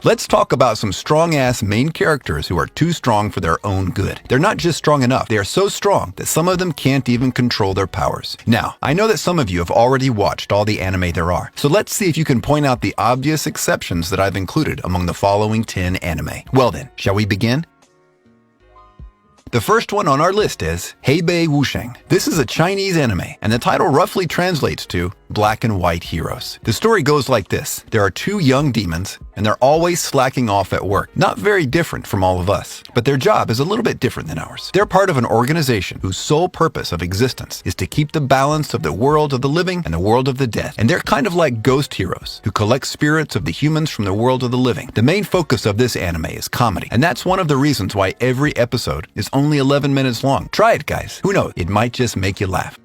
Let's talk about some strong-ass main characters who are too strong for their own good. They're not just strong enough, they are so strong that some of them can't even control their powers. Now, I know that some of you have already watched all the anime there are, so let's see if you can point out the obvious exceptions that I've included among the following 10 anime. Well then, shall we begin? The first one on our list is Heibai Wushang. This is a Chinese anime, and the title roughly translates to Black and White Heroes. The story goes like this. There are two young demons, and they're always slacking off at work. Not very different from all of us, but their job is a little bit different than ours. They're part of an organization whose sole purpose of existence is to keep the balance of the world of the living and the world of the dead. And they're kind of like ghost heroes who collect spirits of the humans from the world of the living. The main focus of this anime is comedy, and that's one of the reasons why every episode is only 11 minutes long. Try it, guys. Who knows? It might just make you laugh.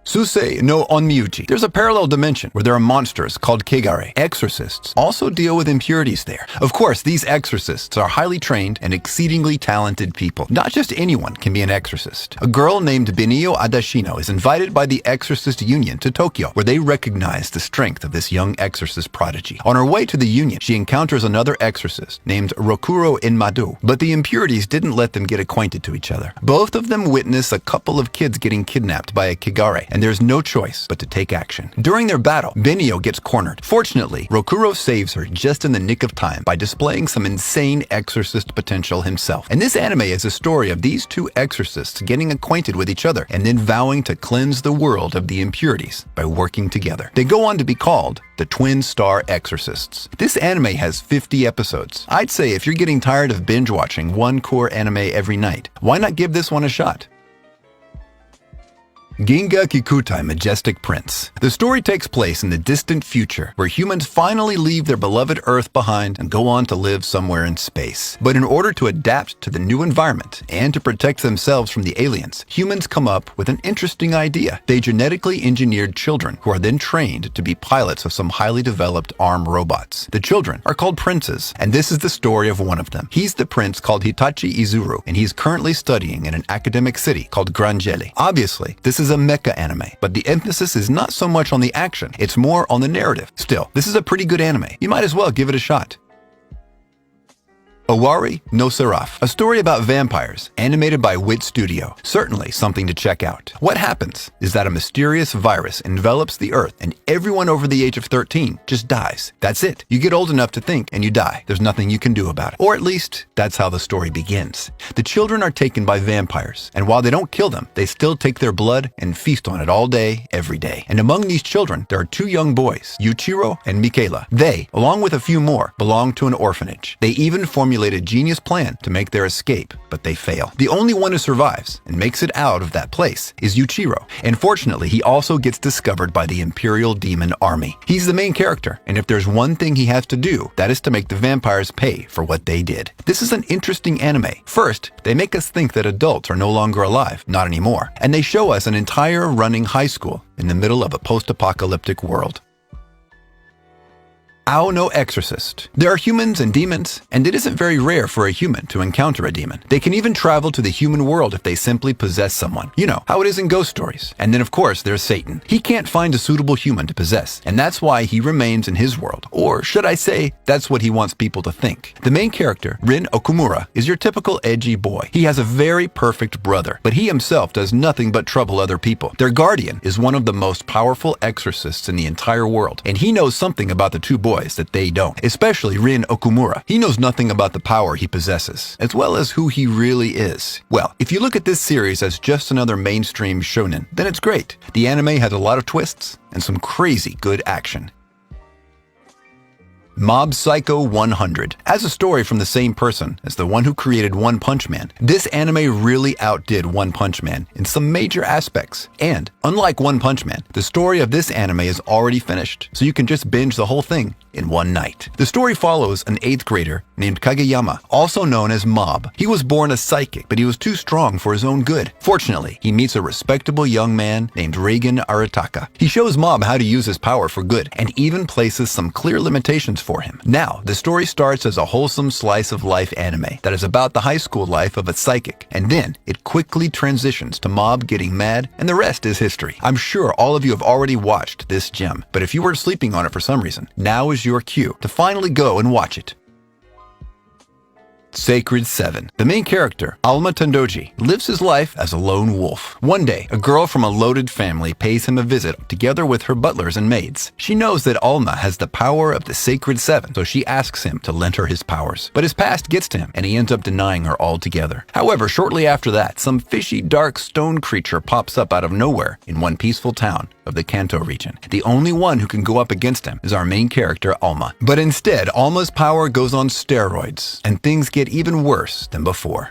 Sousei no Onmyouji. There's a parallel dimension where there are monsters called Kikoutai. Exorcists also deal with impurities there. Of course, these exorcists are highly trained and exceedingly talented people. Not just anyone can be an exorcist. A girl named Benio Adashino is invited by the Exorcist Union to Tokyo, where they recognize the strength of this young exorcist prodigy. On her way to the Union, she encounters another exorcist named Rokuro Inmado, but the impurities didn't let them get acquainted to each other. Both of them witness a couple of kids getting kidnapped by a Kikoutai, and there's no choice but to take action. During their battle, Benio gets cornered. Fortunately, Rokuro saves her just in the nick of time by displaying some insane exorcist potential himself. And this anime is a story of these two exorcists getting acquainted with each other and then vowing to cleanse the world of the impurities by working together. They go on to be called the Twin Star Exorcists. This anime has 50 episodes. I'd say if you're getting tired of binge watching one core anime every night, why not give this one a shot? Ginga Kikoutai, Majestic Prince. The story takes place in the distant future, where humans finally leave their beloved Earth behind and go on to live somewhere in space. But in order to adapt to the new environment and to protect themselves from the aliens, humans come up with an interesting idea. They genetically engineered children who are then trained to be pilots of some highly developed armed robots. The children are called princes, and this is the story of one of them. He's the prince called Hitachi Izuru, and he's currently studying in an academic city called Grangeli. Obviously, this is a mecha anime, but the emphasis is not so much on the action, it's more on the narrative. Still, this is a pretty good anime. You might as well give it a shot. Owari no Seraph, a story about vampires, animated by Wit Studio. Certainly something to check out. What happens is that a mysterious virus envelops the earth and everyone over the age of 13 just dies. That's it. You get old enough to think and you die. There's nothing you can do about it. Or at least, that's how the story begins. The children are taken by vampires, and while they don't kill them, they still take their blood and feast on it all day, every day. And among these children, there are two young boys, Yuichiro and Michaela. They, along with a few more, belong to an orphanage. They even formulate a genius plan to make their escape, but they fail. The only one who survives and makes it out of that place is Yuichiro, and fortunately he also gets discovered by the Imperial Demon Army. He's the main character, and if there's one thing he has to do, that is to make the vampires pay for what they did. This is an interesting anime. First, they make us think that adults are no longer alive, not anymore, and they show us an entire running high school in the middle of a post-apocalyptic world. Ao no Exorcist. There are humans and demons, and it isn't very rare for a human to encounter a demon. They can even travel to the human world if they simply possess someone. You know, how it is in ghost stories. And then of course there's Satan. He can't find a suitable human to possess, and that's why he remains in his world. Or should I say, that's what he wants people to think. The main character, Rin Okumura, is your typical edgy boy. He has a very perfect brother, but he himself does nothing but trouble other people. Their guardian is one of the most powerful exorcists in the entire world, and he knows something about the two boys that they don't, especially Rin Okumura. He knows nothing about the power he possesses, as well as who he really is. Well, if you look at this series as just another mainstream shonen, then it's great. The anime has a lot of twists and some crazy good action. Mob Psycho 100. As a story from the same person as the one who created One Punch Man, this anime really outdid One Punch Man in some major aspects. And, unlike One Punch Man, the story of this anime is already finished, so you can just binge the whole thing in one night. The story follows an 8th grader named Kageyama, also known as Mob. He was born a psychic, but he was too strong for his own good. Fortunately, he meets a respectable young man named Reigen Arataka. He shows Mob how to use his power for good, and even places some clear limitations for him. Now, the story starts as a wholesome slice of life anime that is about the high school life of a psychic, and then it quickly transitions to mob getting mad, and the rest is history. I'm sure all of you have already watched this gem, but if you were sleeping on it for some reason, now is your cue to finally go and watch it. Sacred 7. The main character, Alma Tendoji, lives his life as a lone wolf. One day, a girl from a loaded family pays him a visit together with her butlers and maids. She knows that Alma has the power of the Sacred 7, so she asks him to lend her his powers. But his past gets to him, and he ends up denying her altogether. However, shortly after that, some fishy, dark stone creature pops up out of nowhere in one peaceful town of the Kanto region. The only one who can go up against him is our main character, Alma. But instead, Alma's power goes on steroids, and things get even worse than before.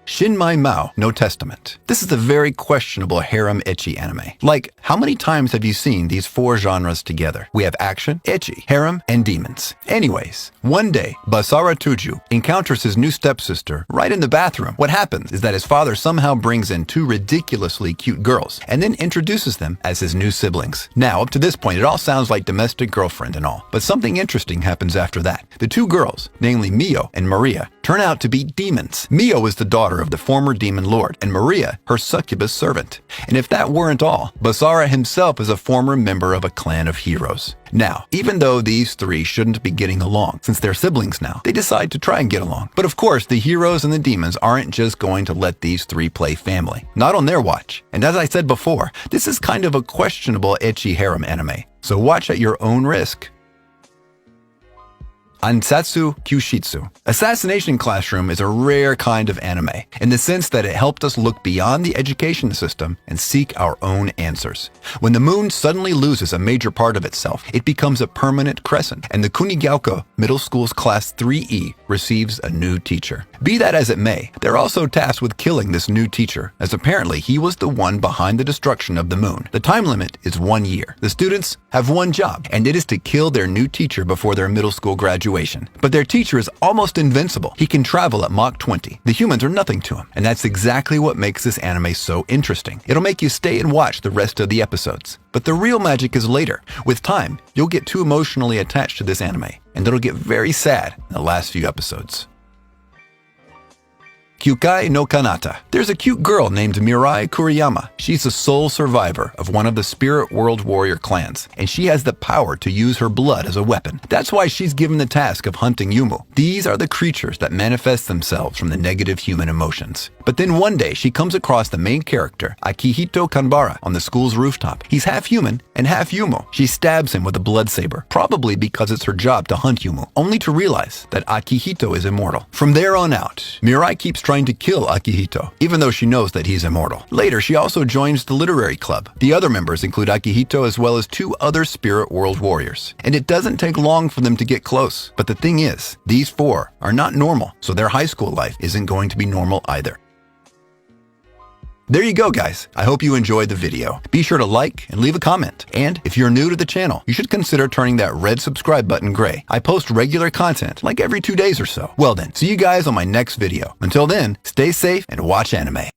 Shinmai no Testament. This is a very questionable harem ecchi anime. Like, how many times have you seen these 4 genres together? We have action, ecchi, harem, and demons. Anyways, one day, Basara Tuju encounters his new stepsister right in the bathroom. What happens is that his father somehow brings in 2 ridiculously cute girls and then introduces them as his new siblings. Now, up to this point, it all sounds like domestic girlfriend and all, but something interesting happens after that. The 2 girls, namely Mio and Maria, turn out to be demons. Mio is the daughter of the former demon lord, and Maria, her succubus servant. And if that weren't all, Basara himself is a former member of a clan of heroes. Now, even though these 3 shouldn't be getting along, since they're siblings now, they decide to try and get along. But of course, the heroes and the demons aren't just going to let these 3 play family. Not on their watch. And as I said before, this is kind of a questionable ecchi harem anime. So watch at your own risk. Ansatsu Kyoushitsu. Assassination Classroom is a rare kind of anime, in the sense that it helped us look beyond the education system and seek our own answers. When the moon suddenly loses a major part of itself, it becomes a permanent crescent, and the Kunigyoku Middle School's Class 3E receives a new teacher. Be that as it may, they're also tasked with killing this new teacher, as apparently he was the one behind the destruction of the moon. The time limit is 1 year. The students have one job, and it is to kill their new teacher before their middle school graduation. But their teacher is almost invincible. He can travel at Mach 20. The humans are nothing to him. And that's exactly what makes this anime so interesting. It'll make you stay and watch the rest of the episodes. But the real magic is later. With time, you'll get too emotionally attached to this anime, and it'll get very sad in the last few episodes. Kyoukai No Kanata. There's a cute girl named Mirai Kuriyama. She's the sole survivor of one of the Spirit World Warrior clans, and she has the power to use her blood as a weapon. That's why she's given the task of hunting Yumu. These are the creatures that manifest themselves from the negative human emotions. But then one day, she comes across the main character, Akihito Kanbara, on the school's rooftop. He's half human and half Yumu. She stabs him with a blood saber, probably because it's her job to hunt Yumu, only to realize that Akihito is immortal. From there on out, Mirai keeps trying to kill Akihito, even though she knows that he's immortal. Later, she also joins the literary club. The other members include Akihito as well as 2 other Spirit World warriors. And it doesn't take long for them to get close. But the thing is, these 4 are not normal, so their high school life isn't going to be normal either. There you go, guys. I hope you enjoyed the video. Be sure to like and leave a comment. And if you're new to the channel, you should consider turning that red subscribe button gray. I post regular content like every 2 days or so. Well then, see you guys on my next video. Until then, stay safe and watch anime.